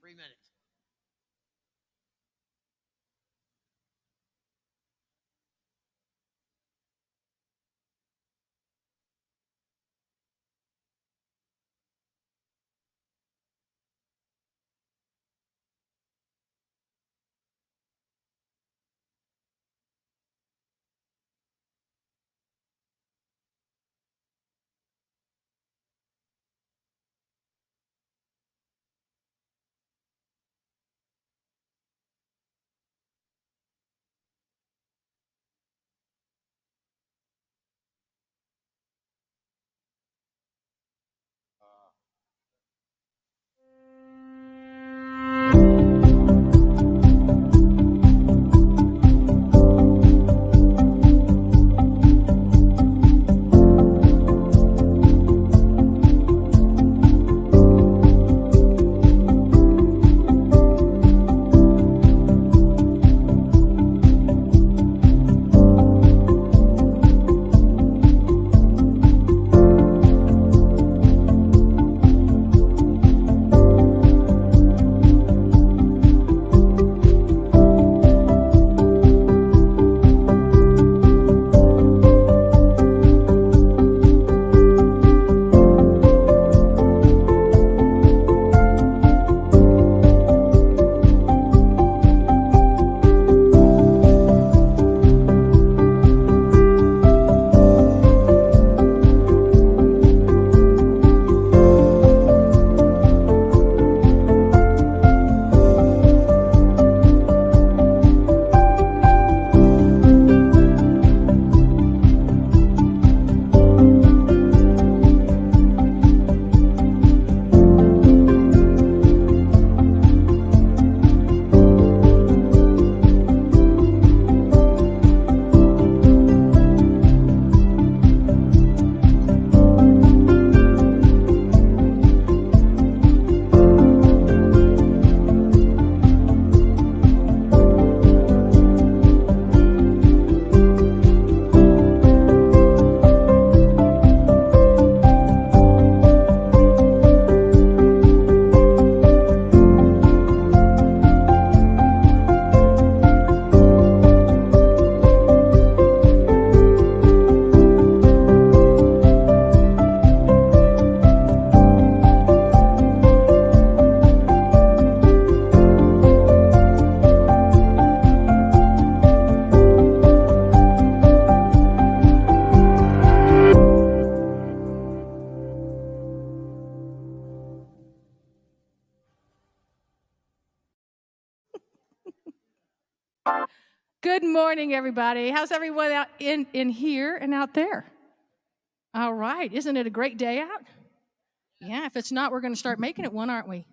3 minutes. Good morning, everybody. How's everyone out in here and out there? All right. Isn't it a great day out? Yeah, if it's not, we're going to start making it one, aren't we?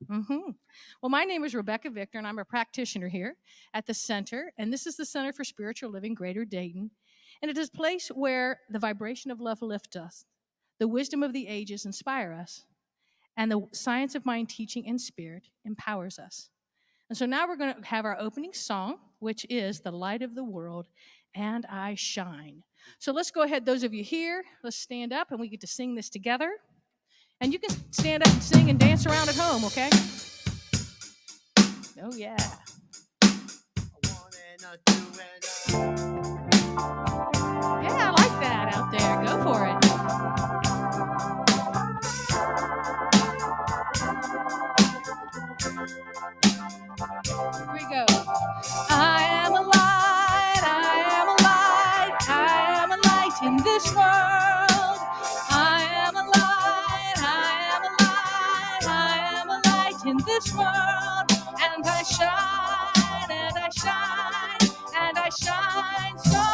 Well, my name is Rogero-Victor, and I'm a practitioner here at the center. And this is the Center for Spiritual Living, Greater Dayton. And it is a place where the vibration of love lifts us, the wisdom of the ages inspire us, and the science of mind, teaching, and spirit empowers us. And so now we're going to have our opening song, which is The Light of the World, and I Shine. So let's go ahead, those of you here, let's stand up, and we get to sing this together. And you can stand up and sing and dance around at home, okay? Oh, yeah. Yeah, I like that out there. Go for it. Here we go. I am a light, I am a light, I am a light in this world. I am a light, I am a light, I am a light in this world. And I shine, and I shine, and I shine so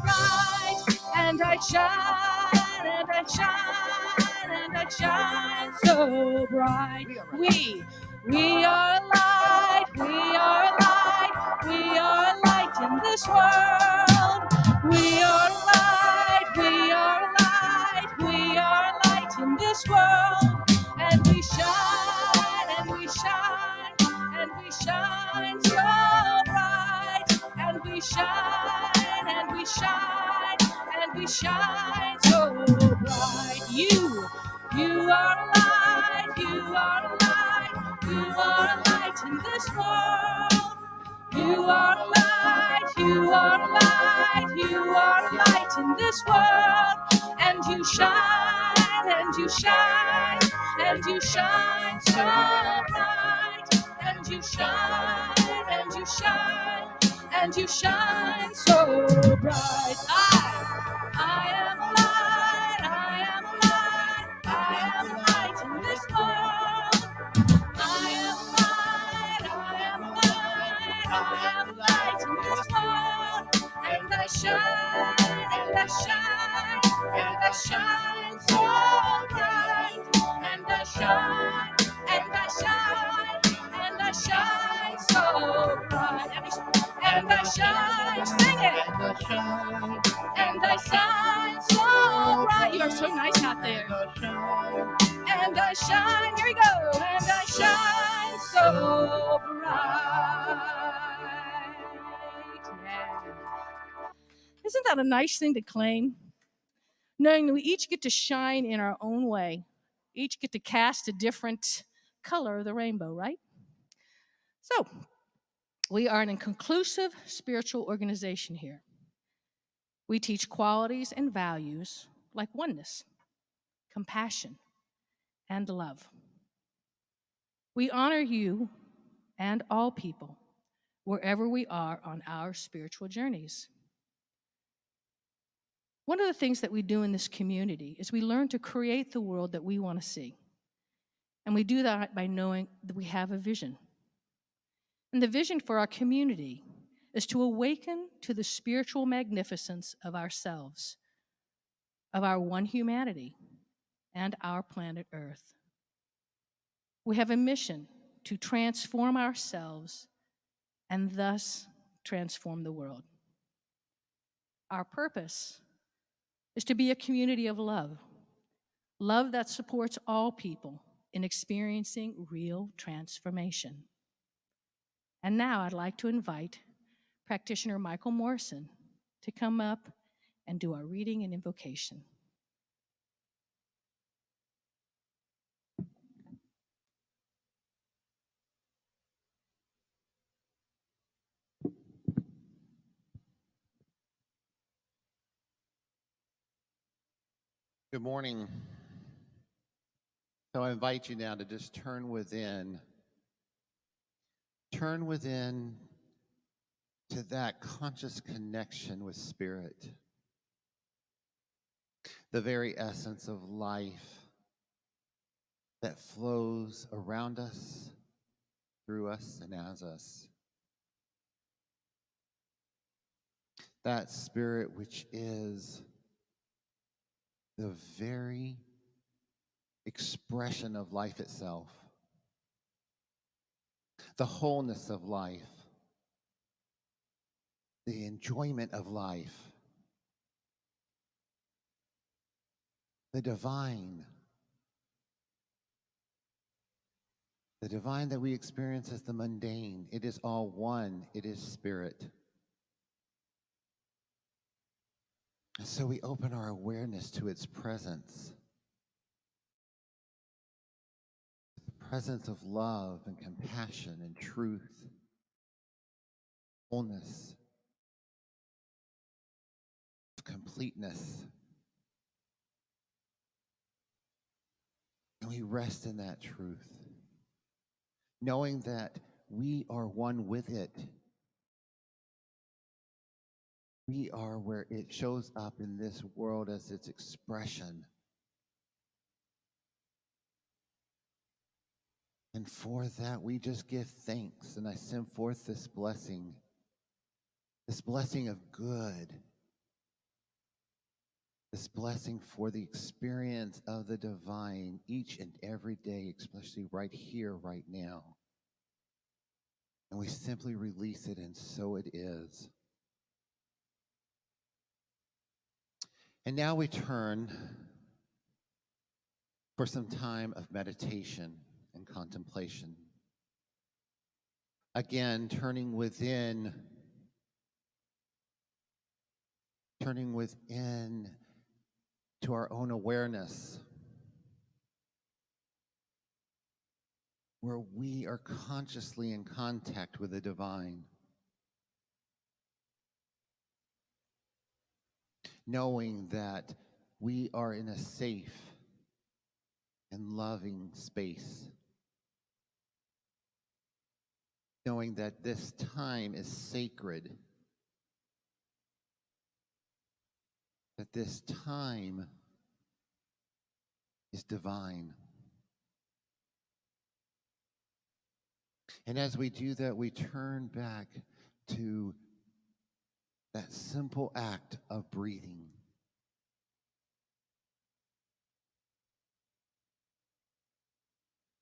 bright. And I shine, and I shine, and I shine so bright. We are light, we are light, we are light in this world. We are light, we are light, we are light in this world. And we shine, and we shine, and we shine so bright. And we shine, and we shine, and we shine so bright. You are light, you are light. You are a light in this world. You are a light, you are a light, you are a light in this world. And you shine, and you shine, and you shine so bright. And you shine, and you shine, and you shine so bright. I am a light, I am a light, I am a light in this world. I am a light, I am a light, I am a light in this world. And I shine, and I shine, and I shine so bright. And I shine, and I shine, and I shine so bright. And I shine, sing it. And I shine, and I shine so bright. You are so nice out there. And I shine, here we go. And I shine so bright. Yeah. Isn't that a nice thing to claim? Knowing that we each get to shine in our own way, each get to cast a different color of the rainbow, right? So, we are an inclusive spiritual organization here. We teach qualities and values like oneness, compassion, and love. We honor you and all people wherever we are on our spiritual journeys. One of the things that we do in this community is we learn to create the world that we want to see. And we do that by knowing that we have a vision. And the vision for our community is to awaken to the spiritual magnificence of ourselves, of our one humanity, and our planet Earth. We have a mission to transform ourselves and thus transform the world. Our purpose is to be a community of love, love that supports all people in experiencing real transformation. And now I'd like to invite Practitioner Michael Morrison to come up and do our reading and invocation. Good morning. So I invite you now to just turn within. Turn within to that conscious connection with Spirit, the very essence of life that flows around us, through us, and as us. That Spirit which is the very expression of life itself, the wholeness of life, the enjoyment of life, the divine that we experience as the mundane. It is all one. It is Spirit. And so we open our awareness to its presence. The presence of love and compassion and truth, wholeness, completeness. And we rest in that truth, knowing that we are one with it. We are where it shows up in this world as its expression. And for that, we just give thanks. And I send forth this blessing of good, this blessing for the experience of the divine each and every day, especially right here, right now. And we simply release it, and so it is. And now we turn for some time of meditation and contemplation. Again, turning within to our own awareness. where we are consciously in contact with the divine, knowing that we are in a safe and loving space, knowing that this time is sacred, that this time is divine. And as we do that, we turn back to that simple act of breathing.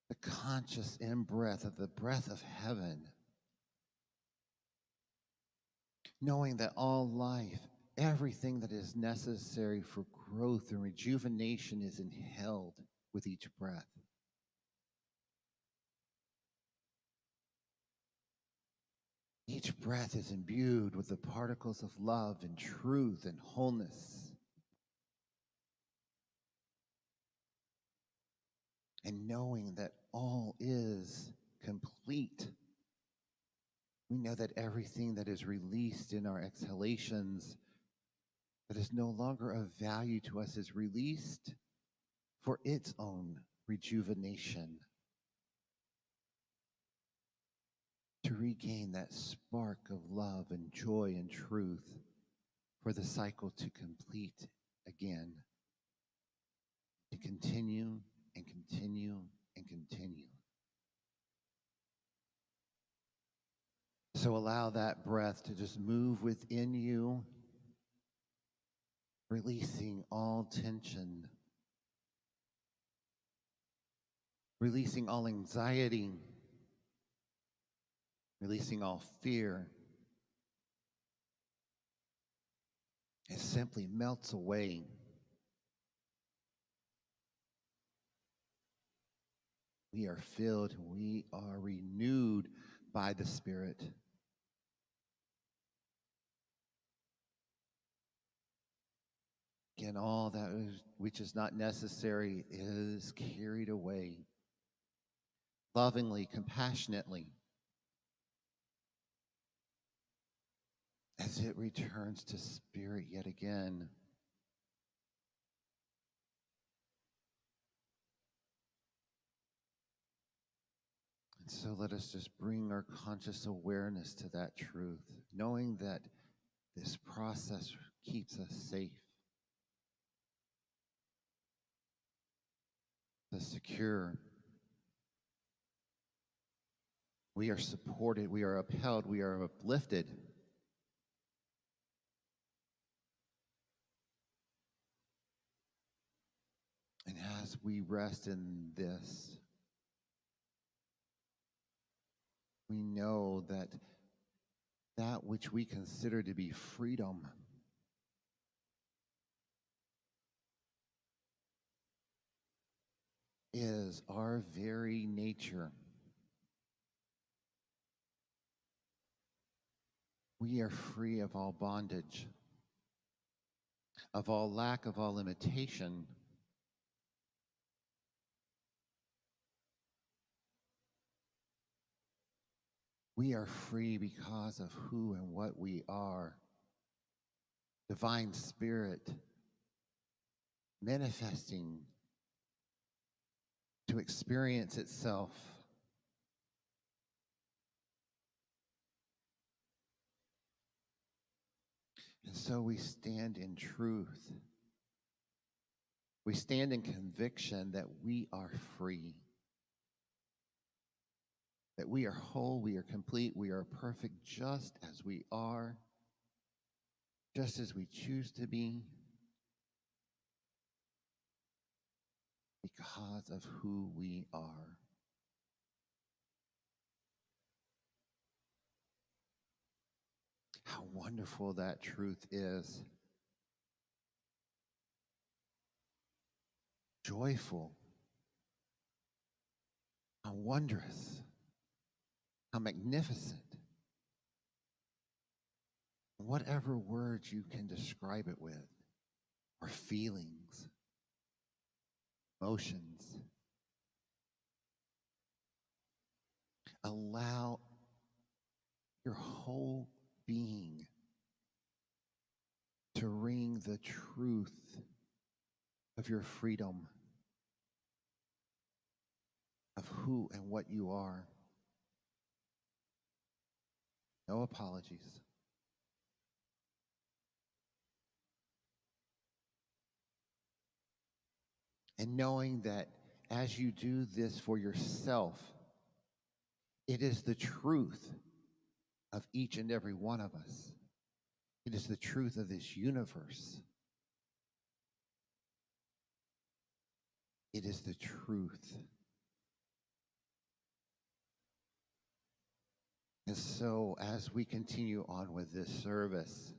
The conscious in-breath of the breath of heaven. Knowing that all life, everything that is necessary for growth and rejuvenation is inhaled with each breath. Each breath is imbued with the particles of love and truth and wholeness. And knowing that all is complete, we know that everything that is released in our exhalations that is no longer of value to us is released for its own rejuvenation, to regain that spark of love and joy and truth, for the cycle to complete again, to continue and continue and continue. So allow that breath to just move within you, releasing all tension, releasing all anxiety, releasing all fear. It simply melts away. We are filled, we are renewed by the Spirit. Again, all that which is not necessary is carried away, lovingly, compassionately, as it returns to Spirit yet again. And so let us just bring our conscious awareness to that truth, knowing that this process keeps us safe, secure. We are supported, we are upheld, we are uplifted. And as we rest in this, we know that that which we consider to be freedom is our very nature. We are free of all bondage, of all lack, of all limitation. We are free because of who and what we are. Divine Spirit manifesting to experience itself. And so we stand in truth. We stand in conviction that we are free, that we are whole, we are complete, we are perfect just as we are, just as we choose to be, because of who we are. How wonderful that truth is. Joyful. How wondrous. How magnificent. Whatever words you can describe it with, or feelings, emotions. Allow your whole being to ring the truth of your freedom, of who and what you are. No apologies. And knowing that as you do this for yourself, it is the truth of each and every one of us. It is the truth of this universe. It is the truth. And so as we continue on with this service,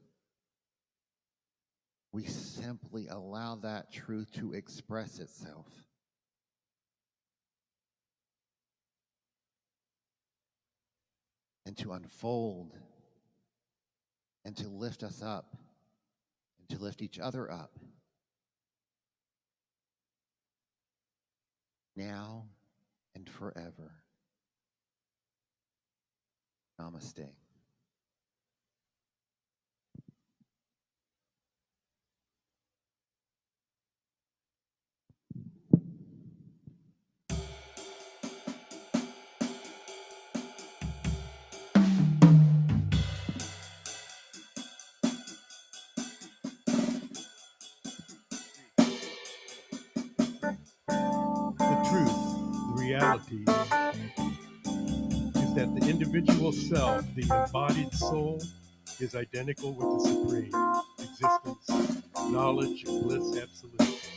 we simply allow that truth to express itself. And to unfold, and to lift us up, and to lift each other up. Now and forever. Namaste. Reality is that the individual self, the embodied soul, is identical with the supreme existence, knowledge, bliss, absolute.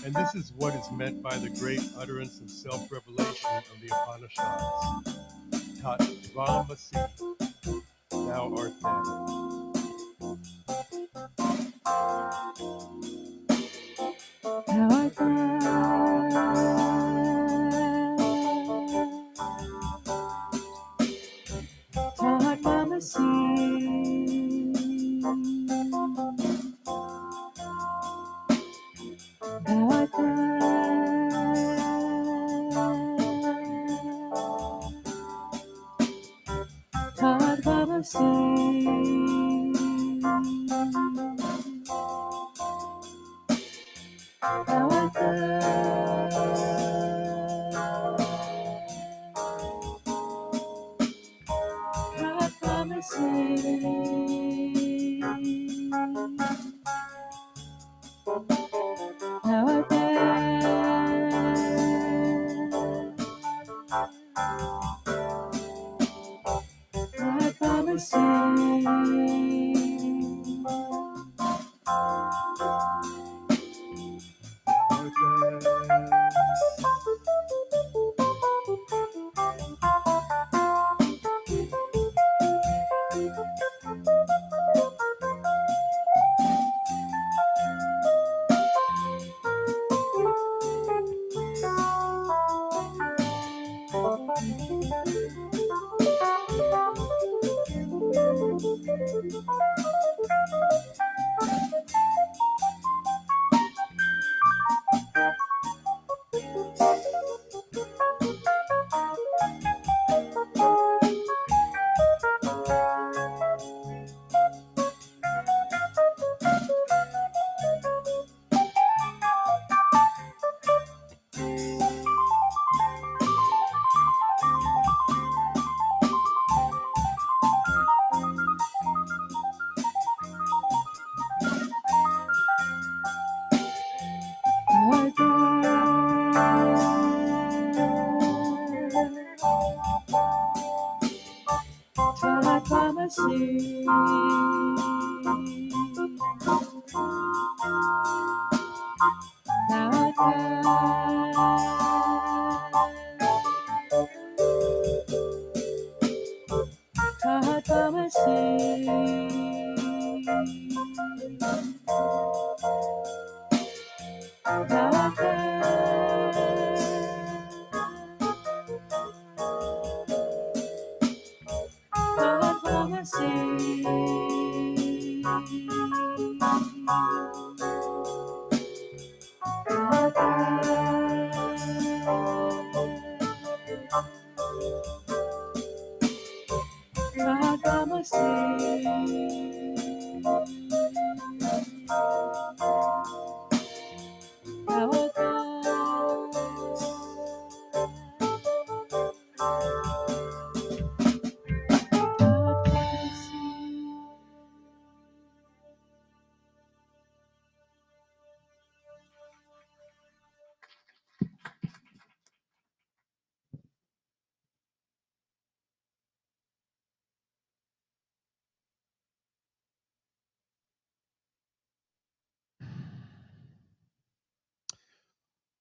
And this is what is meant by the great utterance and self-revelation of the Upanishads. Tat Tvamasi, thou art that. Thou art that.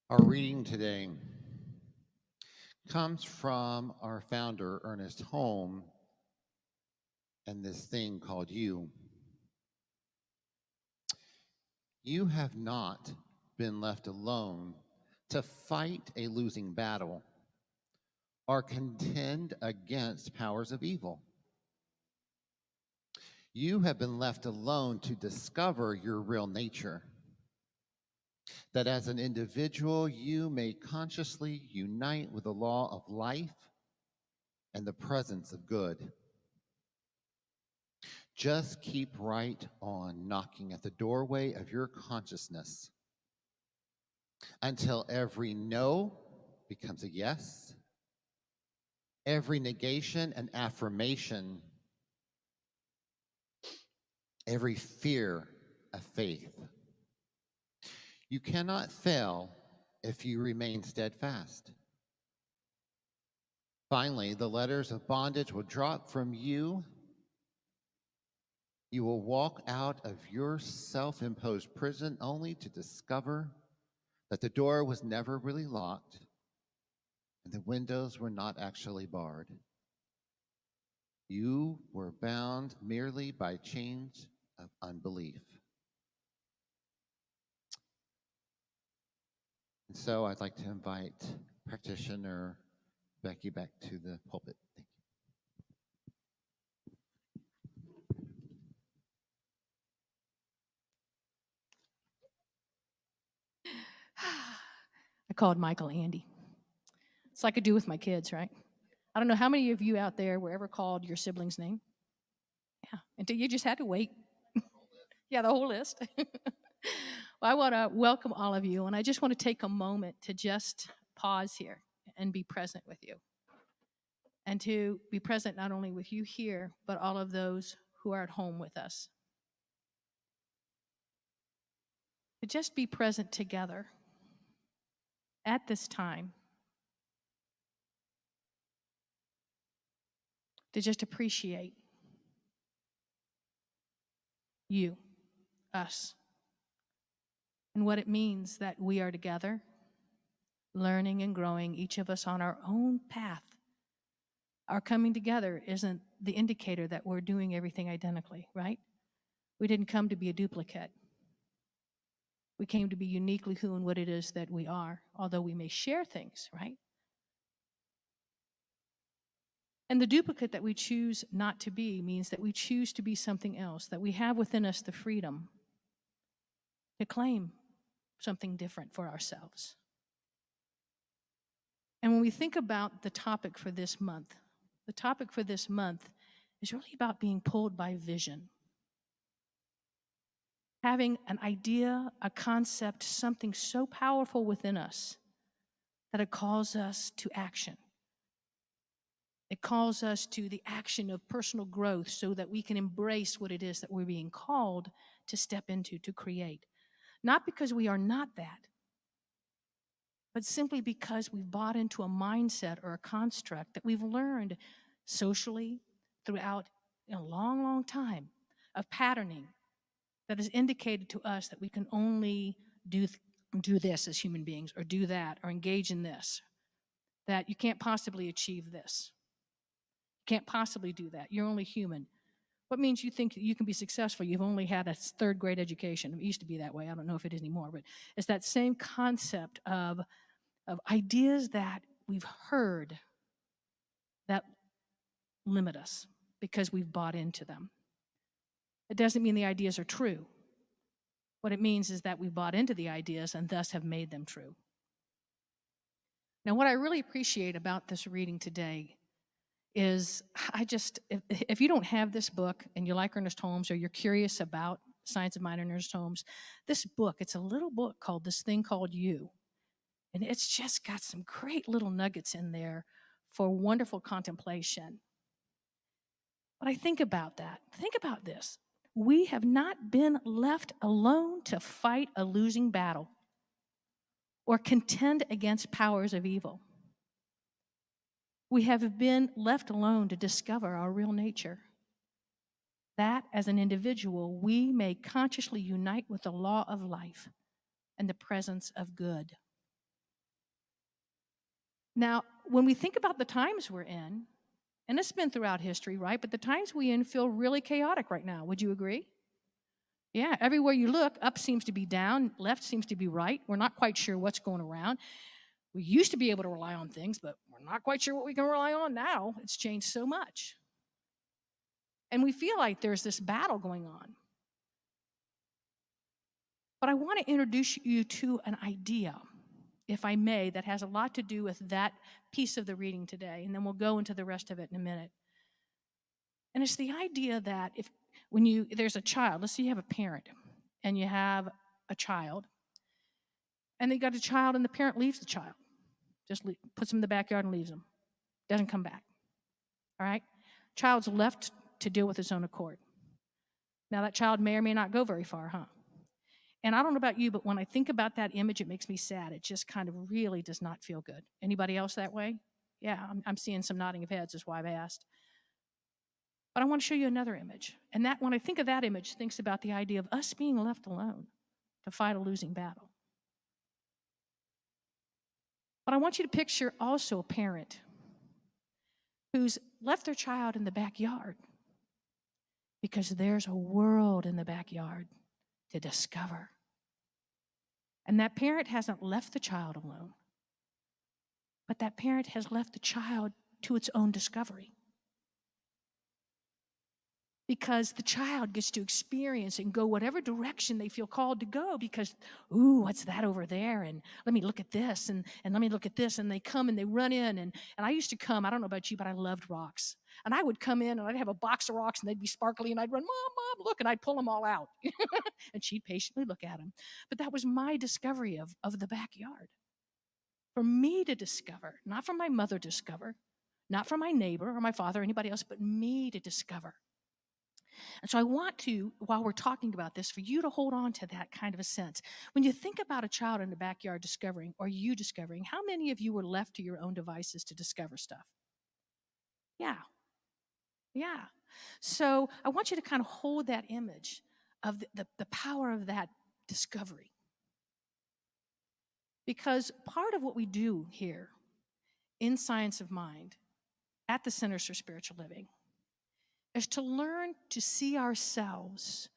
Our reading today comes from our founder, Ernest Holm, and this thing called you. You have not been left alone to fight a losing battle or contend against powers of evil. You have been left alone to discover your real nature, that as an individual, you may consciously unite with the law of life and the presence of good. Just keep right on knocking at the doorway of your consciousness until every no becomes a yes, every negation an affirmation, every fear a faith. You cannot fail if you remain steadfast. Finally, the letters of bondage will drop from you. You will walk out of your self-imposed prison only to discover that the door was never really locked and the windows were not actually barred. You were bound merely by chains of unbelief. And so I'd like to invite Practitioner Becky back to the pulpit. Thank you. I called Michael Andy. It's like I do with my kids, right? I don't know how many of you out there were ever called your sibling's name. Yeah, until you just had to wait. Yeah, the whole list. Well, I want to welcome all of you, and I just want to take a moment to just pause here and be present with you. And to be present not only with you here, but all of those who are at home with us. To just be present together at this time. To just appreciate you, us, and what it means that we are together, learning and growing, each of us on our own path. Our coming together isn't the indicator that we're doing everything identically, right? We didn't come to be a duplicate. We came to be uniquely who and what it is that we are, although we may share things, right? And the duplicate that we choose not to be means that we choose to be something else, that we have within us the freedom to claim something different for ourselves. And when we think about the topic for this month, the topic for this month is really about being pulled by vision. Having an idea, a concept, something so powerful within us that it calls us to action. It calls us to the action of personal growth so that we can embrace what it is that we're being called to step into, to create. Not because we are not that, but simply because we've bought into a mindset or a construct that we've learned socially throughout a long, long time of patterning that has indicated to us that we can only do this as human beings, or do that, or engage in this, that you can't possibly achieve this. You can't possibly do that. You're only human. What means you think you can be successful? You've only had a third grade education. It used to be that way. I don't know if it is anymore, but it's that same concept of ideas that we've heard that limit us because we've bought into them. It doesn't mean the ideas are true. What it means is that we bought into the ideas and thus have made them true. Now, what I really appreciate about this reading today is if you don't have this book and you like Ernest Holmes or you're curious about Science of Mind and Ernest Holmes, this book, it's a little book called This Thing Called You. And it's just got some great little nuggets in there for wonderful contemplation. But I think about that. Think about this. We have not been left alone to fight a losing battle or contend against powers of evil. We have been left alone to discover our real nature. That, as an individual, we may consciously unite with the law of life and the presence of good. Now, when we think about the times we're in, and it's been throughout history, right? But the times we're in feel really chaotic right now. Would you agree? Yeah, everywhere you look, up seems to be down, left seems to be right. We're not quite sure what's going around. We used to be able to rely on things, but we're not quite sure what we can rely on now. It's changed so much. And we feel like there's this battle going on. But I want to introduce you to an idea, if I may, that has a lot to do with that piece of the reading today, and then we'll go into the rest of it in a minute. And it's the idea that there's a child, let's say you have a parent, and you have a child, and they got a child, and the parent leaves the child, just puts him in the backyard and leaves him, doesn't come back. All right? Child's left to deal with his own accord. Now, that child may or may not go very far, huh? And I don't know about you, but when I think about that image, it makes me sad. It just kind of really does not feel good. Anybody else that way? Yeah, I'm seeing some nodding of heads, is why I've asked. But I want to show you another image. And that, when I think of that image, thinks about the idea of us being left alone to fight a losing battle. But I want you to picture also a parent who's left their child in the backyard because there's a world in the backyard to discover. And that parent hasn't left the child alone, but that parent has left the child to its own discovery. Because the child gets to experience and go whatever direction they feel called to go because, ooh, what's that over there? And let me look at this and let me look at this. And they come and they run in. And I used to come, I don't know about you, but I loved rocks. And I would come in and I'd have a box of rocks and they'd be sparkly and I'd run, Mom, look, and I'd pull them all out. And she'd patiently look at them. But that was my discovery of the backyard. For me to discover, not for my mother to discover, not for my neighbor or my father or anybody else, but me to discover. And so I want to, while we're talking about this, for you to hold on to that kind of a sense. When you think about a child in the backyard discovering, or you discovering, how many of you were left to your own devices to discover stuff? Yeah. So I want you to kind of hold that image of the power of that discovery. Because part of what we do here in Science of Mind at the Centers for Spiritual Living is to learn to see ourselves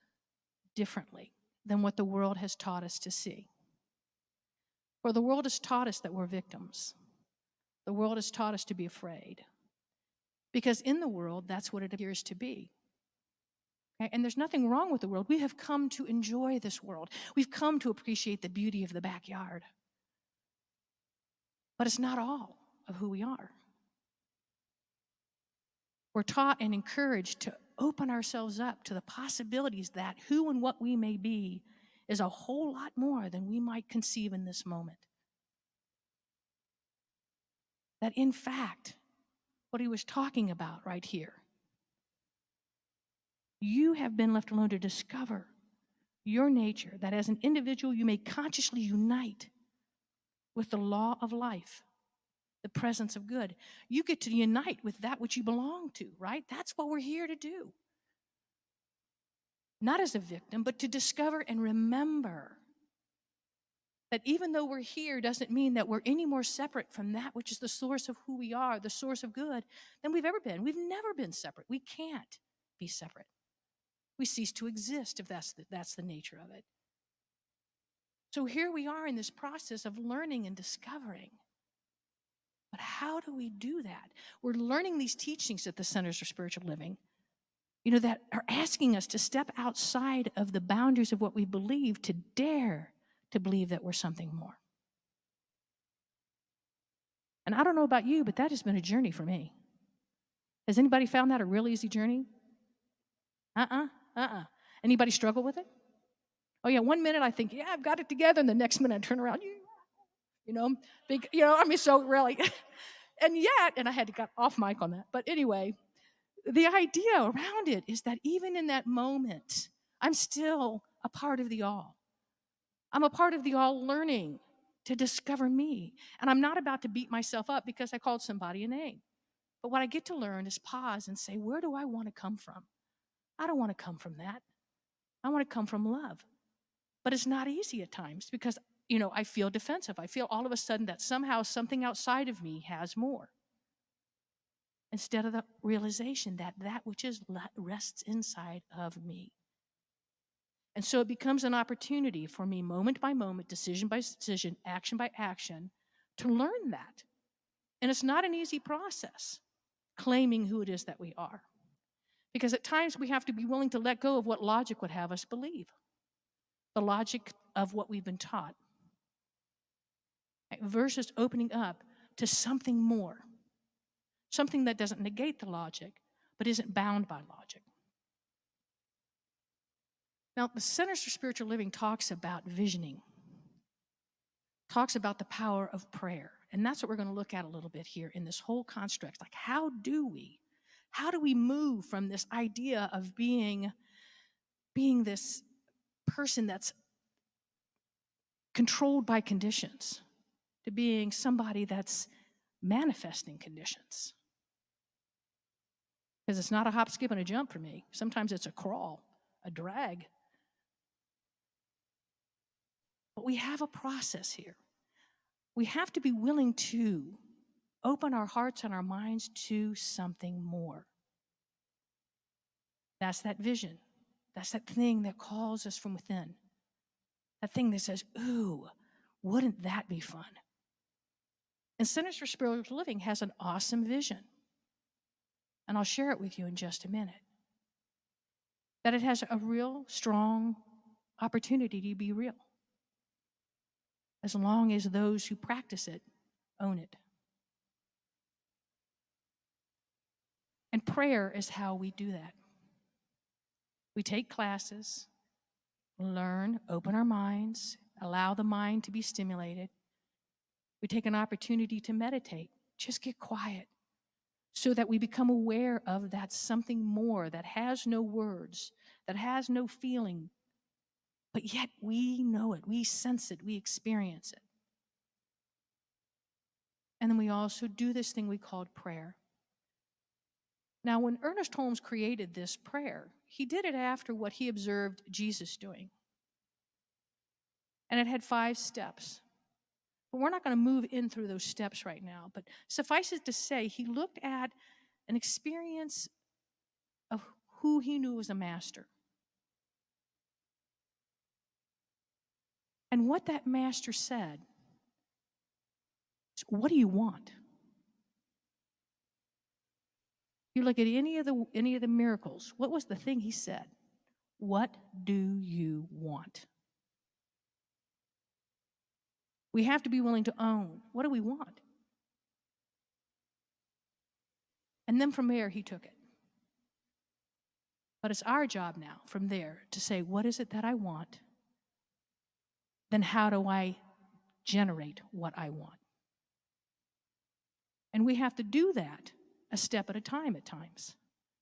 differently than what the world has taught us to see. For the world has taught us that we're victims. The world has taught us to be afraid. Because in the world, that's what it appears to be. Okay? And there's nothing wrong with the world. We have come to enjoy this world. We've come to appreciate the beauty of the backyard. But it's not all of who we are. We're taught and encouraged to open ourselves up to the possibilities that who and what we may be is a whole lot more than we might conceive in this moment. That in fact, what he was talking about right here, you have been left alone to discover your nature, that as an individual you may consciously unite with the law of life, the presence of good. You get to unite with that which you belong to, right? That's what we're here to do. Not as a victim, but to discover and remember that even though we're here doesn't mean that we're any more separate from that which is the source of who we are, the source of good, than we've ever been. We've never been separate. We can't be separate. We cease to exist if that's the nature of it. So here we are in this process of learning and discovering. But how do we do that? We're learning these teachings at the Centers for Spiritual Living, that are asking us to step outside of the boundaries of what we believe to dare to believe that we're something more. And I don't know about you, but that has been a journey for me. Has anybody found that a real easy journey? Anybody struggle with it? Oh yeah, one minute I think, yeah, I've got it together, and the next minute I turn around, so really, and I had to get off mic on that. But anyway, the idea around it is that even in that moment, I'm still a part of the all. I'm a part of the all learning to discover me. And I'm not about to beat myself up because I called somebody a name. But what I get to learn is pause and say, where do I want to come from? I don't want to come from that. I want to come from love. But it's not easy at times because, I feel defensive. I feel all of a sudden that somehow something outside of me has more. Instead of the realization that which is rests inside of me. And so it becomes an opportunity for me, moment by moment, decision by decision, action by action, to learn that. And it's not an easy process, claiming who it is that we are. Because at times we have to be willing to let go of what logic would have us believe, the logic of what we've been taught, versus opening up to something more, something that doesn't negate the logic, but isn't bound by logic. Now, the Centers for Spiritual Living talks about visioning, talks about the power of prayer. And that's what we're going to look at a little bit here in this whole construct. Like, how do we move from this idea of being this person that's controlled by conditions to being somebody that's manifesting conditions? Because it's not a hop, skip, and a jump for me. Sometimes it's a crawl, a drag. But we have a process here. We have to be willing to open our hearts and our minds to something more. That's that vision. That's that thing that calls us from within. That thing that says, ooh, wouldn't that be fun? And Centers for Spiritual Living has an awesome vision. And I'll share it with you in just a minute. That it has a real strong opportunity to be real. As long as those who practice it own it. And prayer is how we do that. We take classes, learn, open our minds, allow the mind to be stimulated. We take an opportunity to meditate, just get quiet, so that we become aware of that something more that has no words, that has no feeling, but yet we know it, we sense it, we experience it. And then we also do this thing we called prayer. Now, when Ernest Holmes created this prayer, he did it after what he observed Jesus doing. And it had 5 steps. But we're not going to move in through those steps right now. But suffice it to say, he looked at an experience of who he knew was a master. And what that master said is, what do you want? You look at any of the miracles, what was the thing he said? What do you want? We have to be willing to own, what do we want? And then from there, he took it. But it's our job now, from there, to say, what is it that I want? Then how do I generate what I want? And we have to do that a step at a time at times.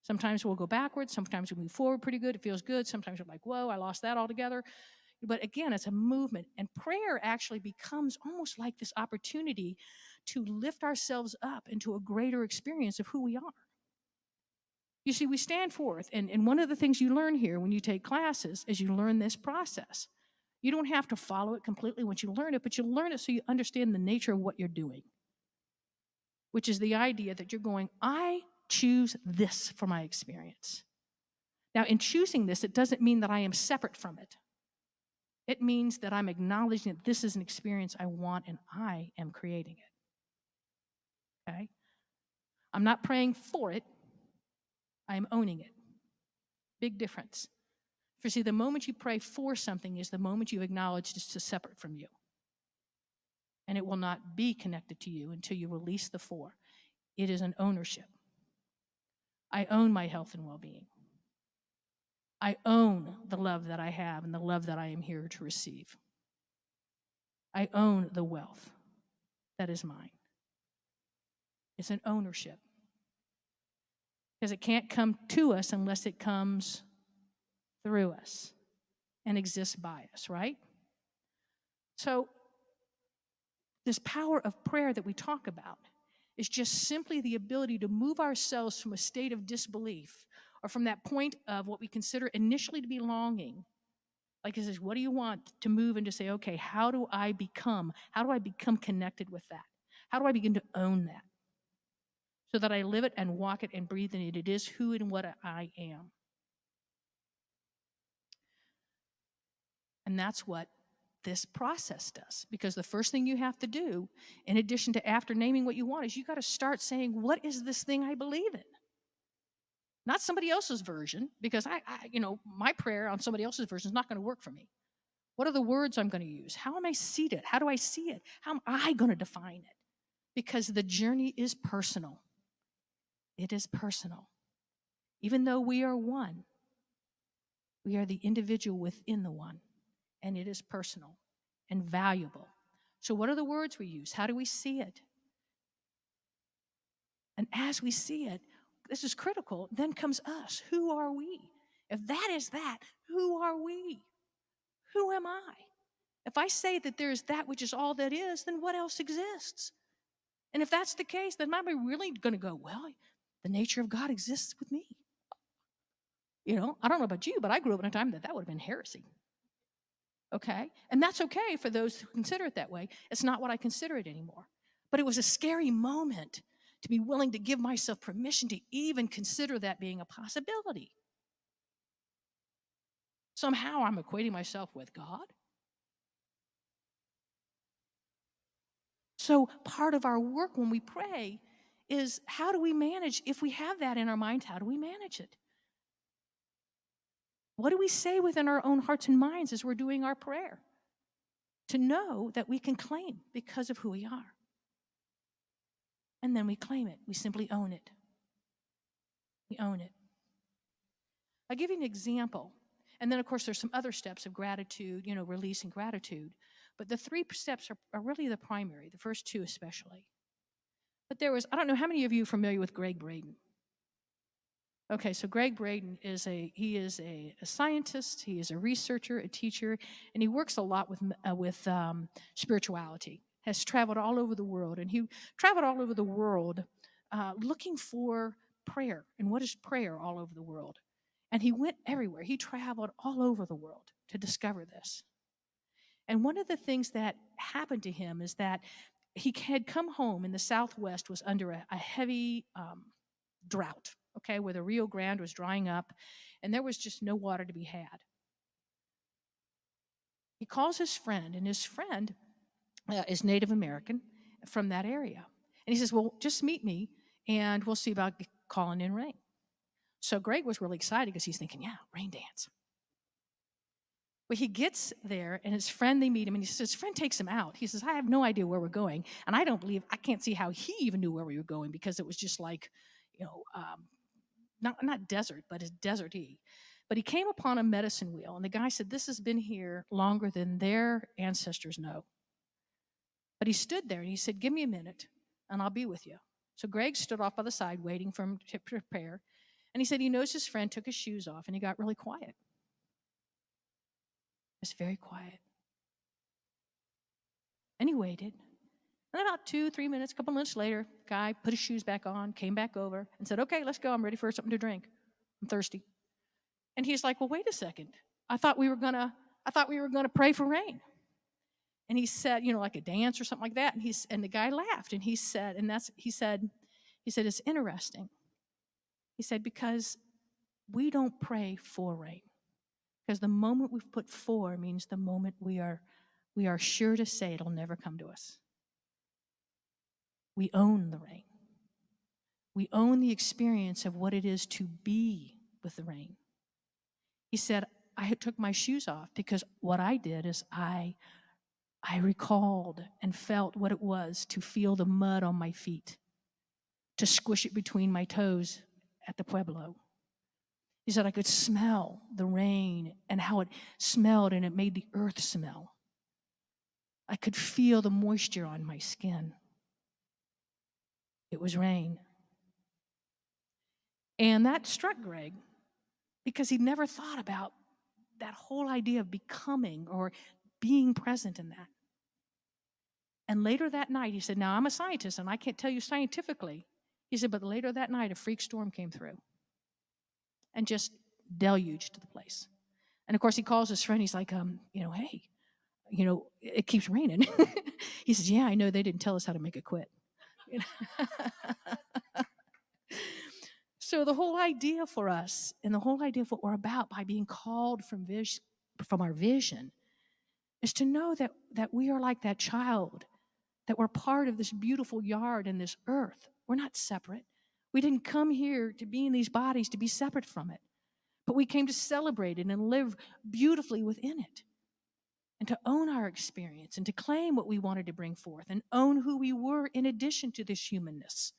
Sometimes we'll go backwards, sometimes we move forward pretty good, it feels good, sometimes we're like, whoa, I lost that altogether. But again, it's a movement. And prayer actually becomes almost like this opportunity to lift ourselves up into a greater experience of who we are. You see, we stand forth, and one of the things you learn here when you take classes is you learn this process. You don't have to follow it completely once you learn it, but you learn it so you understand the nature of what you're doing, which is the idea that you're going, I choose this for my experience. Now, in choosing this, it doesn't mean that I am separate from it. It means that I'm acknowledging that this is an experience I want and I am creating it. Okay? I'm not praying for it. I am owning it. Big difference. For see, the moment you pray for something is the moment you acknowledge it's separate from you. and it will not be connected to you until you release the 4. It is an ownership. I own my health and well-being. I own the love that I have and the love that I am here to receive. I own the wealth that is mine. It's an ownership. Because it can't come to us unless it comes through us and exists by us, right? So this power of prayer that we talk about is just simply the ability to move ourselves from a state of disbelief or from that point of what we consider initially to be longing. Like it says, what do you want, to move and to say, okay, how do I become connected with that? How do I begin to own that? So that I live it and walk it and breathe in it. It is who and what I am. And that's what this process does. Because the first thing you have to do, in addition to after naming what you want, is you got to start saying, what is this thing I believe in? Not somebody else's version, because my prayer on somebody else's version is not going to work for me. What are the words I'm going to use? How am I seated? How do I see it? How am I going to define it? Because the journey is personal. It is personal. Even though we are one, we are the individual within the one, and it is personal and valuable. So what are the words we use? How do we see it? And as we see it, this is critical, then comes us. Who are we? If that is that, who are we? Who am I? If I say that there is that which is all that is, then what else exists? And if that's the case, then am I really going to go, well, the nature of God exists with me? I don't know about you, but I grew up in a time that would have been heresy. Okay? And that's okay for those who consider it that way. It's not what I consider it anymore. But it was a scary moment to be willing to give myself permission to even consider that being a possibility. Somehow I'm equating myself with God. So part of our work when we pray is, how do we manage, if we have that in our mind, how do we manage it? What do we say within our own hearts and minds as we're doing our prayer? To know that we can claim because of who we are. And then we claim it. We simply own it. We own it. I'll give you an example. And then, of course, there's some other steps of gratitude, releasing gratitude. But the 3 steps are really the primary, the first 2 especially. But I don't know how many of you are familiar with Greg Braden. Okay, so Greg Braden is a scientist, he is a researcher, a teacher, and he works a lot with spirituality. Has traveled all over the world, and he traveled all over the world looking for prayer. And what is prayer all over the world? And he went everywhere. He traveled all over the world to discover this. And one of the things that happened to him is that he had come home, and the Southwest was under a heavy drought, okay, where the Rio Grande was drying up, and there was just no water to be had. He calls his friend, and his friend is Native American from that area. And he says, well, just meet me, and we'll see about calling in rain. So Greg was really excited because he's thinking, yeah, rain dance. Well, he gets there, and his friend, they meet him, and his friend takes him out. He says, I have no idea where we're going, and I can't see how he even knew where we were going, because it was just like, not desert, but it's deserty. But he came upon a medicine wheel, and the guy said, this has been here longer than their ancestors know. But he stood there, and he said, give me a minute, and I'll be with you. So Greg stood off by the side, waiting for him to prepare. And he said he knows his friend took his shoes off, and he got really quiet. It was very quiet. And he waited. And about 2-3 minutes, a couple minutes later, guy put his shoes back on, came back over, and said, okay, let's go. I'm ready for something to drink. I'm thirsty. And he's like, well, wait a second. I thought we were gonna pray for rain. And he said, like a dance or something like that. And the guy laughed, and he said, it's interesting. He said, because we don't pray for rain. Because the moment we've put for means the moment we are sure to say it'll never come to us. We own the rain. We own the experience of what it is to be with the rain. He said, I took my shoes off because what I did is I I recalled and felt what it was to feel the mud on my feet, to squish it between my toes at the Pueblo. He said I could smell the rain and how it smelled, and it made the earth smell. I could feel the moisture on my skin. It was rain. And that struck Greg because he'd never thought about that whole idea of becoming or being present in that. And later that night, he said, now I'm a scientist and I can't tell you scientifically. He said, but later that night, a freak storm came through and just deluged the place. And of course, he calls his friend. He's like, hey, it keeps raining. He says, yeah, I know, they didn't tell us how to make it quit. So the whole idea for us and the whole idea of what we're about by being called from our vision is to know that we are like that child, that we're part of this beautiful yard and this earth. We're not separate. We didn't come here to be in these bodies to be separate from it, but we came to celebrate it and live beautifully within it and to own our experience and to claim what we wanted to bring forth and own who we were in addition to this humanness.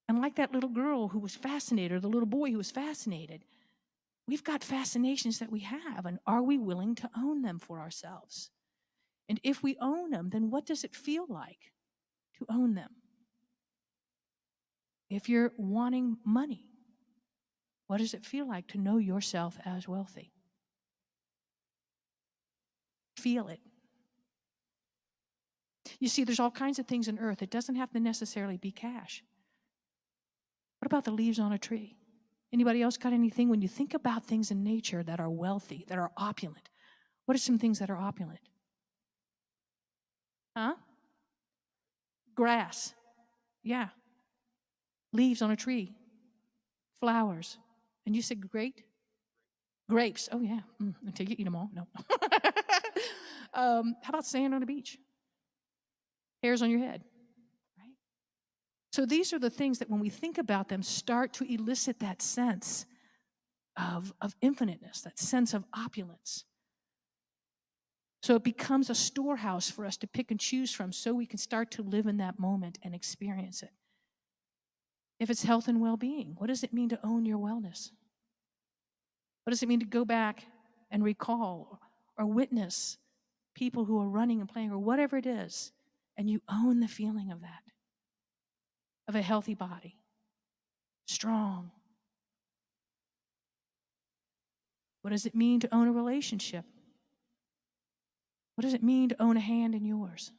And like that little girl who was fascinated, or the little boy who was fascinated, we've got fascinations that we have, and are we willing to own them for ourselves? And if we own them, then what does it feel like to own them? If you're wanting money, what does it feel like to know yourself as wealthy? Feel it. You see, there's all kinds of things on earth. It doesn't have to necessarily be cash. What about the leaves on a tree? Anybody else got anything? When you think about things in nature that are wealthy, that are opulent, what are some things that are opulent? Huh? Grass. Yeah. Leaves on a tree. Flowers. And you said great? Grapes. Oh, yeah. Until you eat them all. No. How about sand on a beach? Hairs on your head. Right? So these are the things that when we think about them start to elicit that sense of infiniteness, that sense of opulence. So it becomes a storehouse for us to pick and choose from so we can start to live in that moment and experience it. If it's health and well-being, what does it mean to own your wellness? What does it mean to go back and recall or witness people who are running and playing or whatever it is, and you own the feeling of that, of a healthy body, strong? What does it mean to own a relationship? What does it mean to own a hand in yours?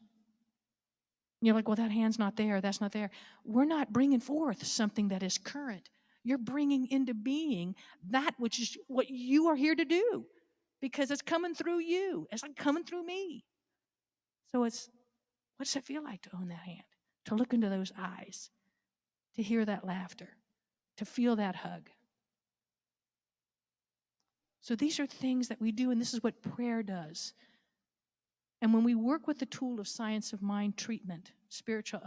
You're like, well, that hand's not there, that's not there. We're not bringing forth something that is current. You're bringing into being that which is what you are here to do, because it's coming through you. It's like coming through me. So what's it feel like to own that hand, to look into those eyes, to hear that laughter, to feel that hug? So these are things that we do, and this is what prayer does. And when we work with the tool of science of mind treatment, spiritual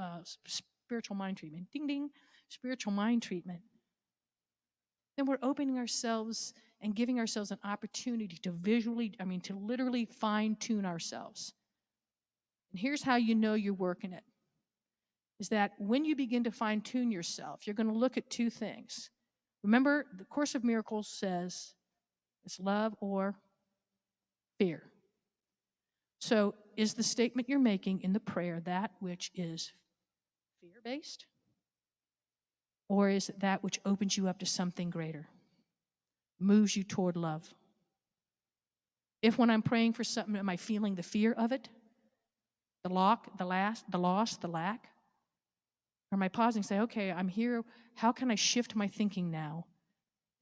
mind treatment, ding, ding, spiritual mind treatment, then we're opening ourselves and giving ourselves an opportunity to literally fine-tune ourselves. And here's how you know you're working it, is that when you begin to fine-tune yourself, you're going to look at two things. Remember, the Course of Miracles says it's love or fear. So is the statement you're making in the prayer that which is fear-based? Or is it that which opens you up to something greater, moves you toward love? If when I'm praying for something, am I feeling the fear of it? The loss, the lack? Or am I pausing and say, okay, I'm here. How can I shift my thinking now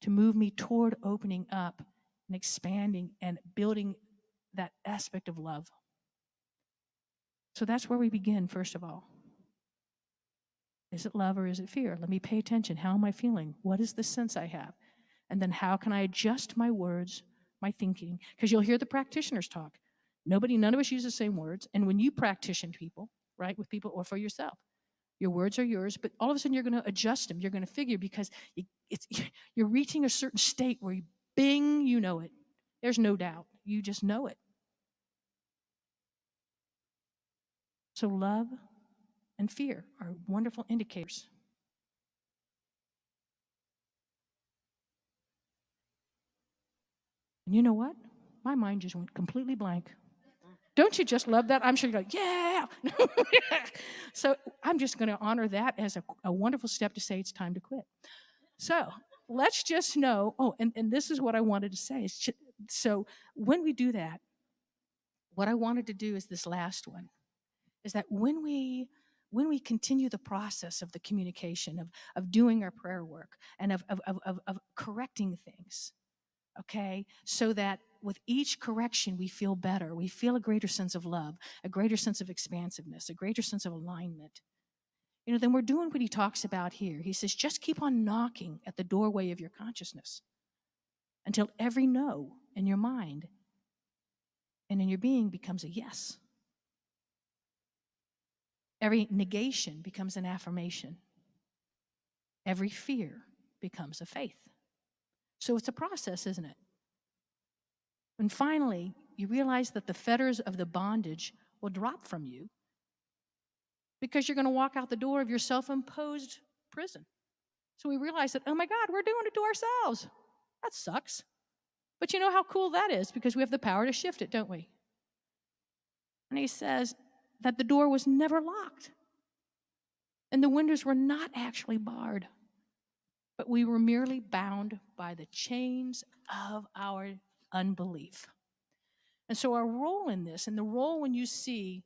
to move me toward opening up and expanding and building that aspect of love? So that's where we begin, first of all. Is it love or is it fear? Let me pay attention. How am I feeling? What is the sense I have? And then how can I adjust my words, my thinking? Because you'll hear the practitioners talk. None of us use the same words. And when you practition people, right, with people or for yourself, your words are yours, but all of a sudden you're going to adjust them. You're going to figure, because you're reaching a certain state where bing, you know it. There's no doubt. You just know it. So love and fear are wonderful indicators. And you know what? My mind just went completely blank. Don't you just love that? I'm sure you go, yeah. So I'm just going to honor that as a wonderful step to say it's time to quit. So let's just know, and this is what I wanted to say. So when we do that, what I wanted to do is this last one, is that when we continue the process of the communication, of doing our prayer work, and of correcting things, okay, so that with each correction we feel better, we feel a greater sense of love, a greater sense of expansiveness, a greater sense of alignment, then we're doing what he talks about here. He says, just keep on knocking at the doorway of your consciousness until every no in your mind and in your being becomes a yes. Every negation becomes an affirmation. Every fear becomes a faith. So it's a process, isn't it? And finally, you realize that the fetters of the bondage will drop from you because you're going to walk out the door of your self-imposed prison. So we realize that, oh my God, we're doing it to ourselves. That sucks. But you know how cool that is because we have the power to shift it, don't we? And he says that the door was never locked and the windows were not actually barred, but we were merely bound by the chains of our unbelief. And so our role in this, and the role when you see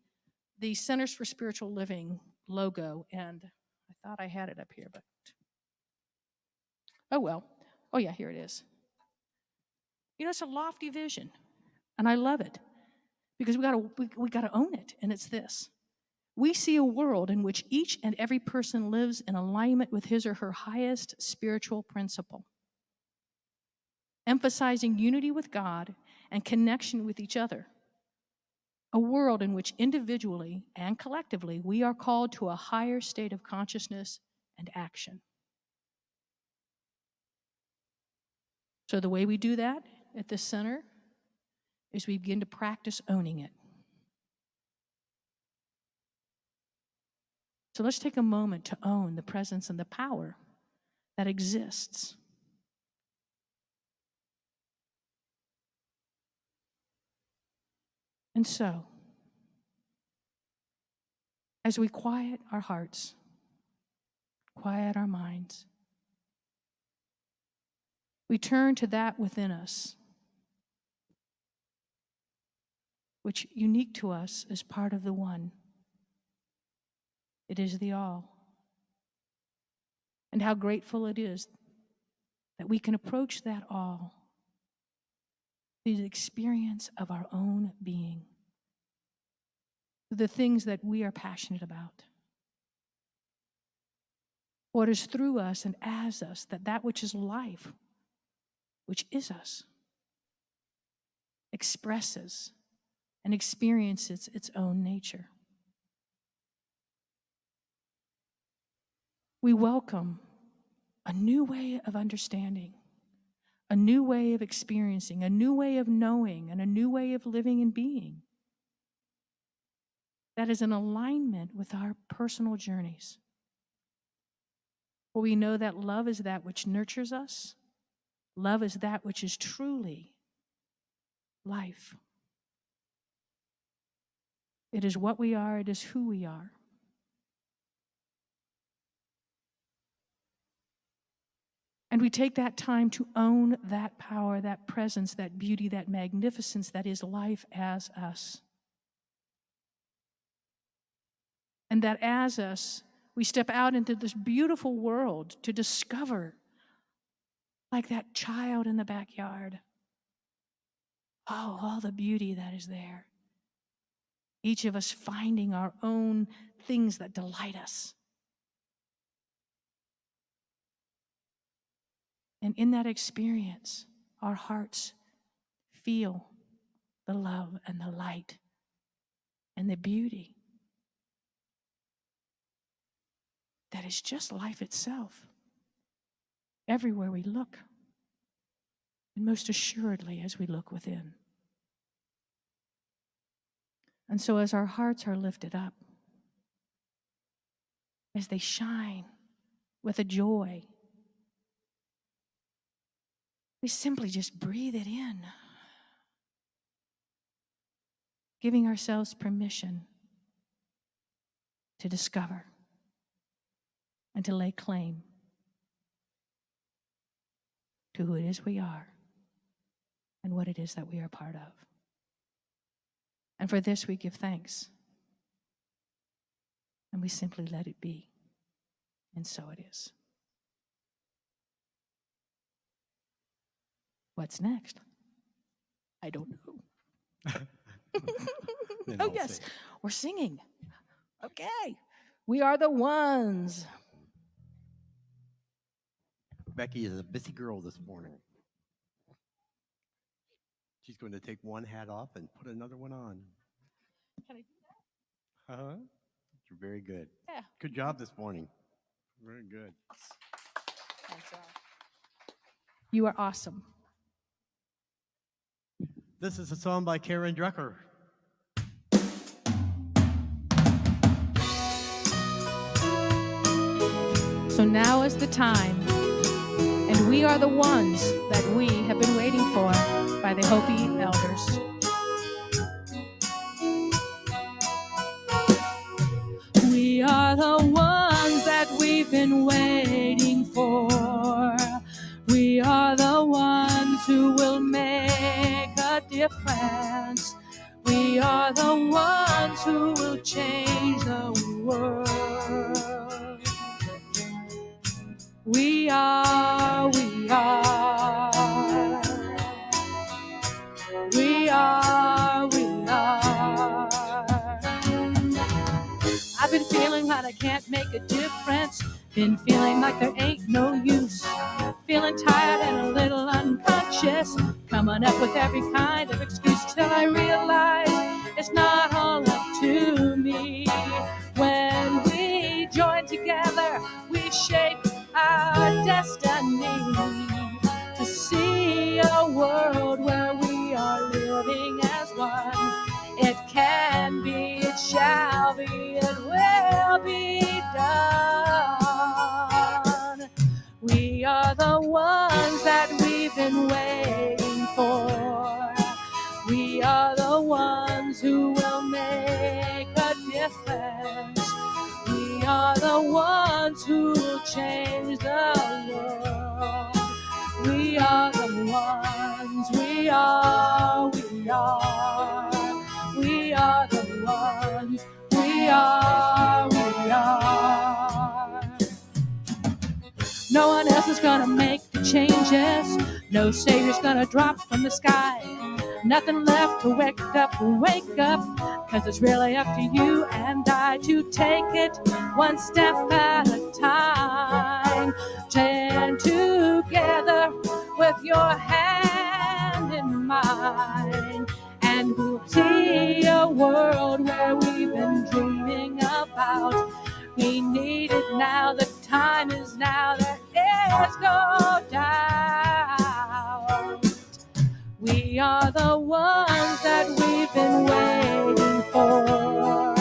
the Centers for Spiritual Living logo, and I thought I had it up here, but oh well. Oh yeah, here it is. It's a lofty vision, and I love it because we gotta own it, and it's this. We see a world in which each and every person lives in alignment with his or her highest spiritual principle, emphasizing unity with God and connection with each other. A world in which individually and collectively we are called to a higher state of consciousness and action. So the way we do that at this center is we begin to practice owning it. So let's take a moment to own the presence and the power that exists. And so, as we quiet our hearts, quiet our minds, we turn to that within us, which unique to us is part of the one. It is the all. And how grateful it is that we can approach that all through the experience of our own being, the things that we are passionate about. What is through us and as us, that which is life, which is us, expresses and experiences its own nature. We welcome a new way of understanding, a new way of experiencing, a new way of knowing, and a new way of living and being that is in alignment with our personal journeys. For we know that love is that which nurtures us. Love is that which is truly life. It is what we are, it is who we are. And we take that time to own that power, that presence, that beauty, that magnificence that is life as us. And that as us, we step out into this beautiful world to discover, like that child in the backyard, all the beauty that is there. Each of us finding our own things that delight us. And in that experience, our hearts feel the love and the light and the beauty that is just life itself, everywhere we look, and most assuredly as we look within. And so as our hearts are lifted up, as they shine with a joy. We simply just breathe it in, giving ourselves permission to discover and to lay claim to who it is we are and what it is that we are part of. And for this we give thanks. And we simply let it be. And so it is. What's next? I don't know. Oh, yes, we're singing. Okay. We are the ones. Becky is a busy girl this morning. She's going to take one hat off and put another one on. Can I do Uh-huh. You're very good. Yeah. Good job this morning. Very good. Thanks, Al. You are awesome. This is a song by Karen Drucker. So now is the time, and we are the ones that we have been waiting for by the Hopi elders. We are the ones that we've been waiting for. We are the ones who will make a difference. We are the ones who will change the world. We are, we are. We are, we are. I've been feeling like I can't make a difference. Been feeling like there ain't no use. Feeling tired and a little unconscious. Coming up with every kind of excuse till I realize it's not all up to me. When we join together, we shape our destiny to see a world where we are living as one. It can be, it shall be, it will be done. We are the ones that we've been waiting for. We are the ones who will make a difference. We are the ones who will change the world. We are the ones, we are, we are. We are the ones, we are, we are. No one else is gonna make the changes. No savior's gonna drop from the sky. Nothing left to wake up, cause it's really up to you and I to take it one step at a time. Stand together with your hand in mine, and we'll see a world where we've been dreaming about. We need it now, the time is now, there is no doubt. We are the ones that we've been waiting for.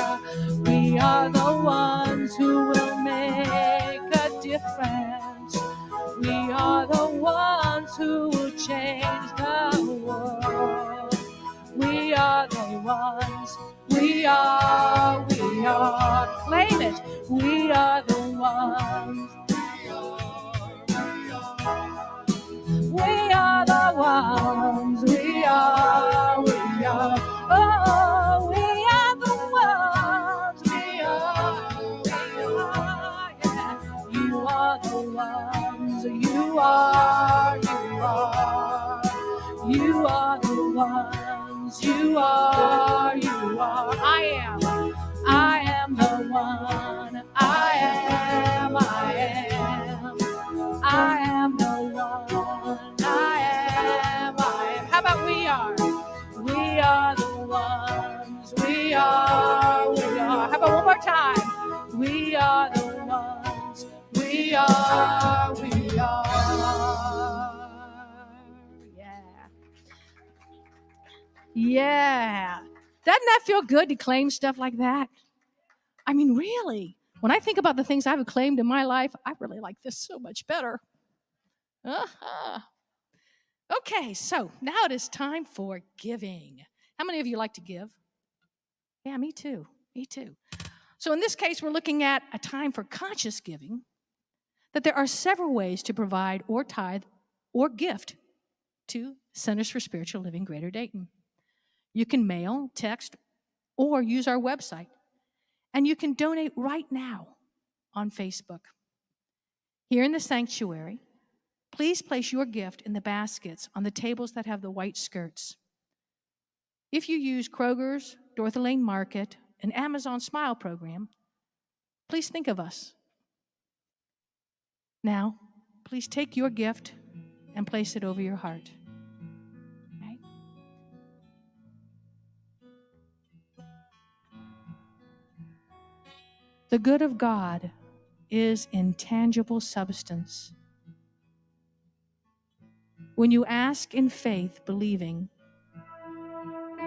We are the ones who will make a difference. We are the ones who will change the world. We are the ones, we are, we are. Claim it. We are the ones. We are the ones, we are, we are. Oh, we are the ones, we are, yeah. You are the ones, you are, you are. You are the ones, you are, you are. I am the one, I am the one, I am. How about we are? We are the ones, we are, we are. How about one more time? We are the ones, we are, we are. Yeah. Yeah. Doesn't that feel good to claim stuff like that? I mean, really, When I think about the things I've claimed in my life, I really like this so much better. Uh-huh. Okay, so now it is time for giving. How many of you like to give? Yeah, me too. Me too. So in this case, we're looking at a time for conscious giving, that there are several ways to provide or tithe or gift to Centers for Spiritual Living Greater Dayton. You can mail, text, or use our website. And you can donate right now on Facebook. Here in the sanctuary, please place your gift in the baskets on the tables that have the white skirts. If you use Kroger's, Dorothy Lane Market, and Amazon Smile program, please think of us. Now, please take your gift and place it over your heart. Okay? The good of God is intangible substance. When you ask in faith, believing,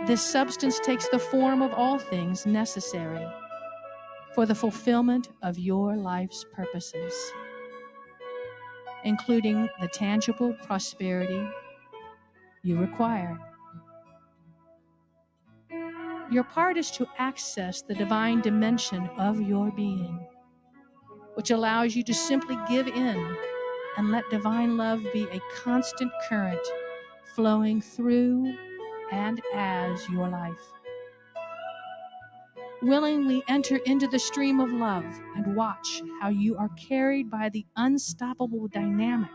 this substance takes the form of all things necessary for the fulfillment of your life's purposes, including the tangible prosperity you require. Your part is to access the divine dimension of your being, which allows you to simply give in and let divine love be a constant current flowing through and as your life. Willingly enter into the stream of love and watch how you are carried by the unstoppable dynamic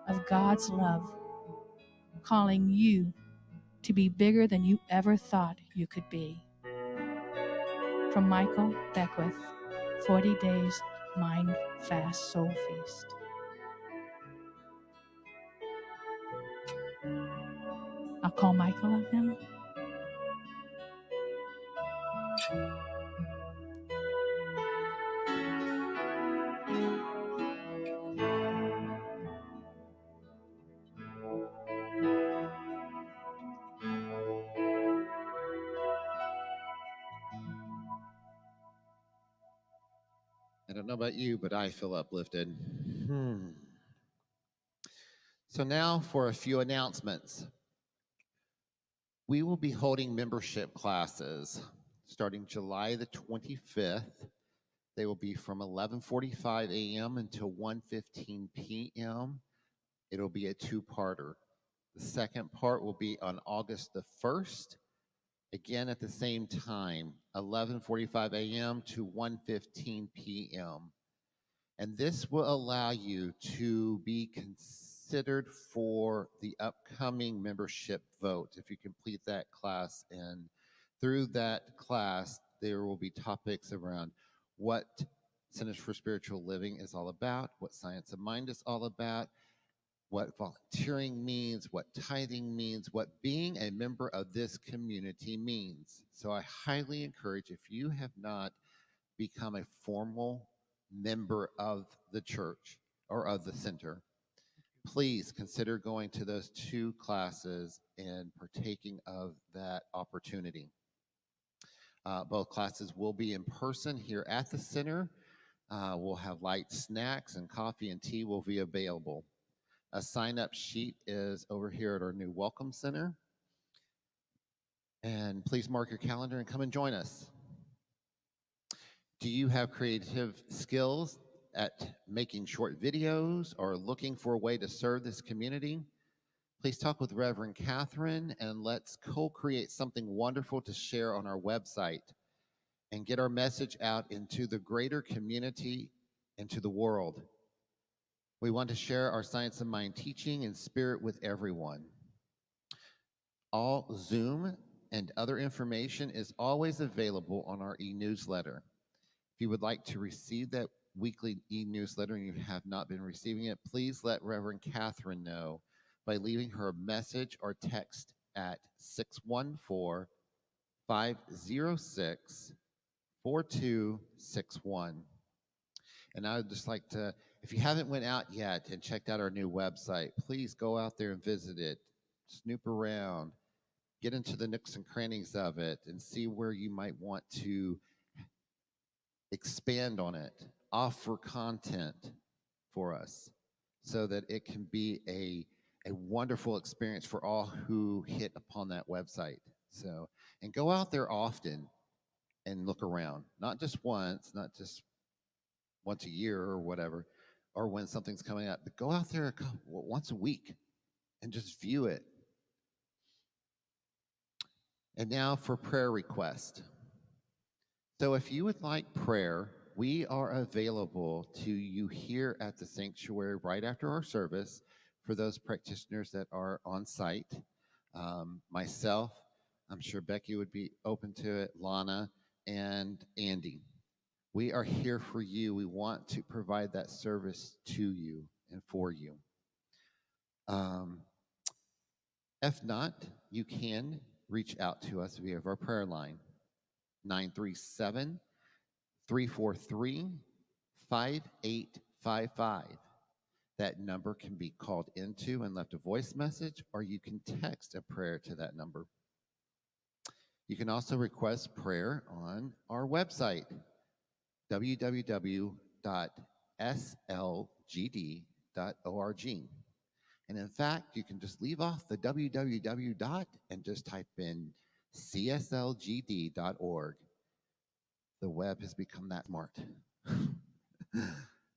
of God's love, calling you to be bigger than you ever thought you could be. From Michael Beckwith, 40 Days Mind Fast Soul Feast. I'll call Michael up now. I don't know about you, but I feel uplifted. So now for a few announcements. We will be holding membership classes starting July the 25th. They will be from 11:45 a.m. until 1:15 p.m. It'll be a two-parter. The second part will be on August the 1st, again at the same time, 11:45 a.m. to 1:15 p.m. And this will allow you to be considered for the upcoming membership vote if you complete that class. And through that class, there will be topics around what Centers for Spiritual Living is all about, what Science of Mind is all about, what volunteering means, what tithing means, what being a member of this community means. So I highly encourage, if you have not become a formal member of the church or of the center, please consider going to those two classes and partaking of that opportunity. Both classes will be in person here at the center. We'll have light snacks and coffee and tea will be available. A sign-up sheet is over here at our new Welcome Center. And please mark your calendar and come and join us. Do you have creative skills at making short videos or looking for a way to serve this community? Please talk with Reverend Catherine and let's co-create something wonderful to share on our website and get our message out into the greater community and to the world. We want to share our Science of Mind teaching and spirit with everyone. All Zoom and other information is always available on our e-newsletter. If you would like to receive that weekly e-newsletter and you have not been receiving it, please let Reverend Catherine know by leaving her a message or text at 614-506-4261. And I would just like to, if you haven't went out yet and checked out our new website, please go out there and visit it, snoop around, get into the nooks and crannies of it, and see where you might want to expand on it, offer content for us so that it can be a wonderful experience for all who hit upon that website. So, and go out there often and look around, not just once a year or whatever, or when something's coming up, but go out there once a week and just view it. And now for prayer request. So if you would like prayer, we are available to you here at the sanctuary right after our service for those practitioners that are on site. Myself, I'm sure Becky would be open to it, Lana, and Andy. We are here for you. We want to provide that service to you and for you. If not, you can reach out to us via our prayer line, 937-343-5855. That number can be called into and left a voice message, or you can text a prayer to that number. You can also request prayer on our website, www.slgd.org. And in fact, you can just leave off the www and just type in cslgd.org. The web has become that smart.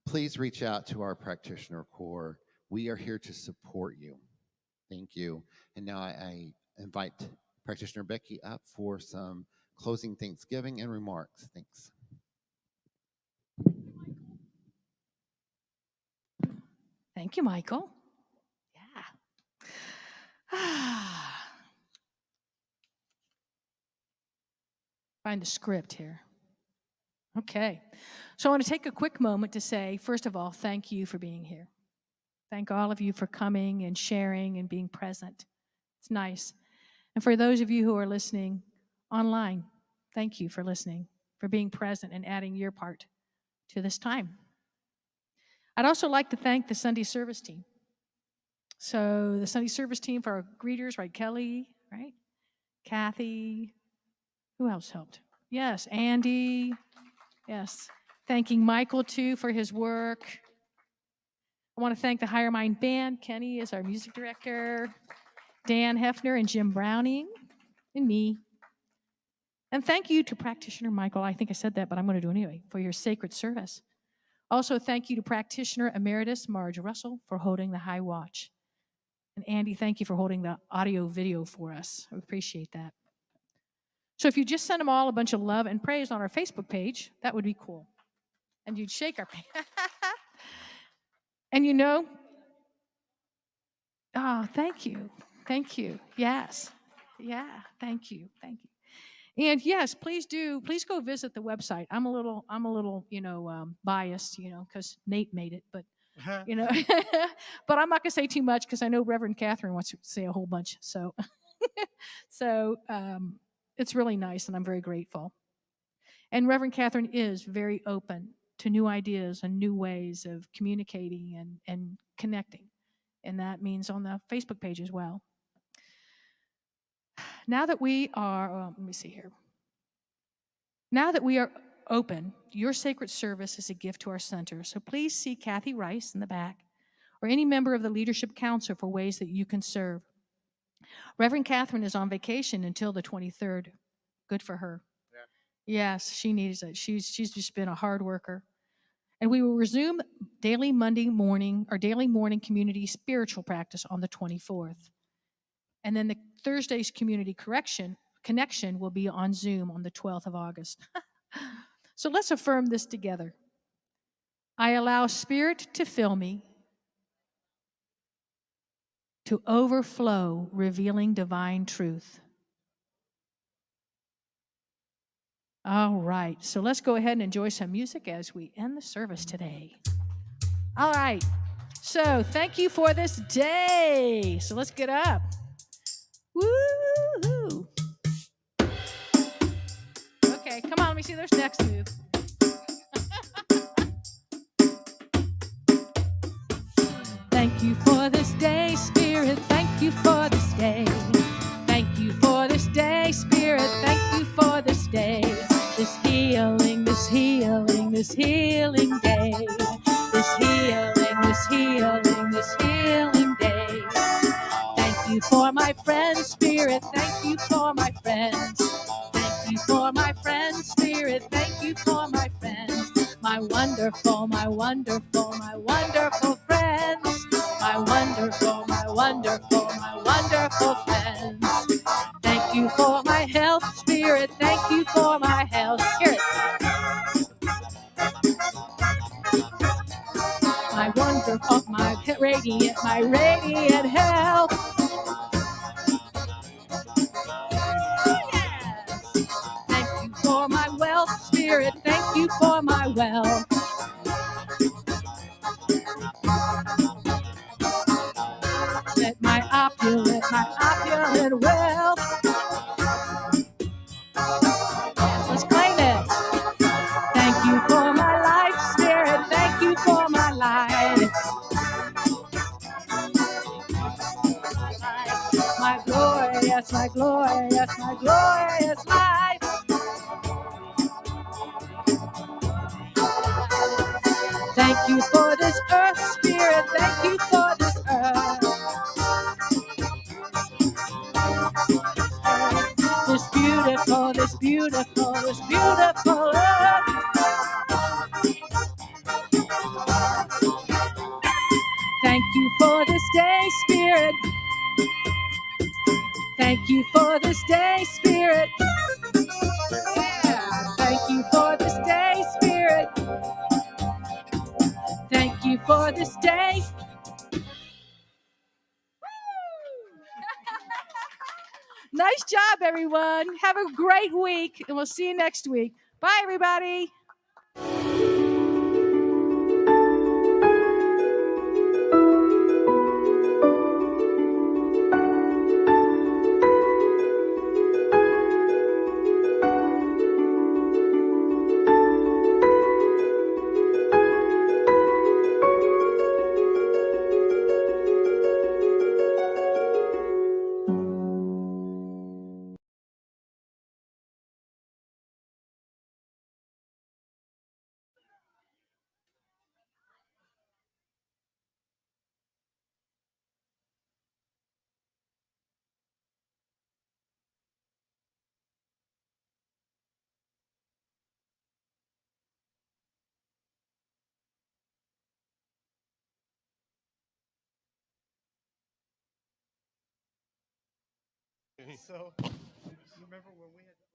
Please reach out to our practitioner corps. We are here to support you. Thank you. And now I invite Practitioner Becky up for some closing Thanksgiving and remarks. Thanks. Thank you, Michael. Find the script here. Okay. So I want to take a quick moment to say, first of all, thank you for being here. Thank all of you for coming and sharing and being present. It's nice. And for those of you who are listening online, thank you for listening, for being present and adding your part to this time. I'd also like to thank the Sunday service team. So the Sunday service team for our greeters, right? Kelly, right? Kathy. Who else helped? Yes, Andy. Yes. Thanking Michael, too, for his work. I want to thank the Higher Mind Band. Kenny is our music director. Dan Hefner and Jim Browning and me. And thank you to Practitioner Michael. I think I said that, but I'm going to do it anyway, for your sacred service. Also, thank you to Practitioner Emeritus Marge Russell for holding the high watch. And Andy, thank you for holding the audio video for us. I appreciate that. So if you just send them all a bunch of love and praise on our Facebook page, that would be cool. And you'd shake our and you know, oh, thank you. Thank you. Yes. Yeah, thank you. Thank you. And yes, please go visit the website. I'm a little, biased, because Nate made it, but but I'm not going to say too much because I know Reverend Catherine wants to say a whole bunch. So, it's really nice, and I'm very grateful. And Reverend Catherine is very open to new ideas and new ways of communicating and connecting, and that means on the Facebook page as well. Now that we are, let me see here. Now that we are open, your sacred service is a gift to our center. So please see Kathy Rice in the back or any member of the Leadership Council for ways that you can serve. Reverend Catherine is on vacation until the 23rd. Good for her. Yeah. Yes, she needs it. She's just been a hard worker. And we will resume daily morning community spiritual practice on the 24th. And then the Thursday's community connection will be on Zoom on the 12th of August. So let's affirm this together. I allow Spirit to fill me, to overflow, revealing divine truth. All right, so let's go ahead and enjoy some music as we end the service today. All right, so thank you for this day. So let's get up. Woo-hoo. Okay, come on, let me see those next move. Thank you for this day, Spirit. Thank you for this day. Thank you for this day, Spirit. Thank you for this day. This healing, this this healing day, this healing day. Thank you for my friends, Spirit. Thank you for my friends. Thank you for my friends, Spirit. Thank you for my friends. My wonderful friends. My wonderful friends. Thank you for my health, Spirit. Thank you for my health. Hear it. My wonderful, my radiant health. Yes. Thank you for my wealth, Spirit. Thank you for my wealth. Let my opulent wealth. Yes, let's claim it. Thank you for my life, Spirit. Thank you for my life. My glorious life. Thank you for this earth, Spirit. Thank you for this earth. This beautiful earth. Thank you for this day, Spirit. Thank you for this day, Spirit. Yeah. Thank you for this day, Spirit. Thank you for this day. Nice job, everyone. Have a great week, and we'll see you next week. Bye, everybody. So, remember when we had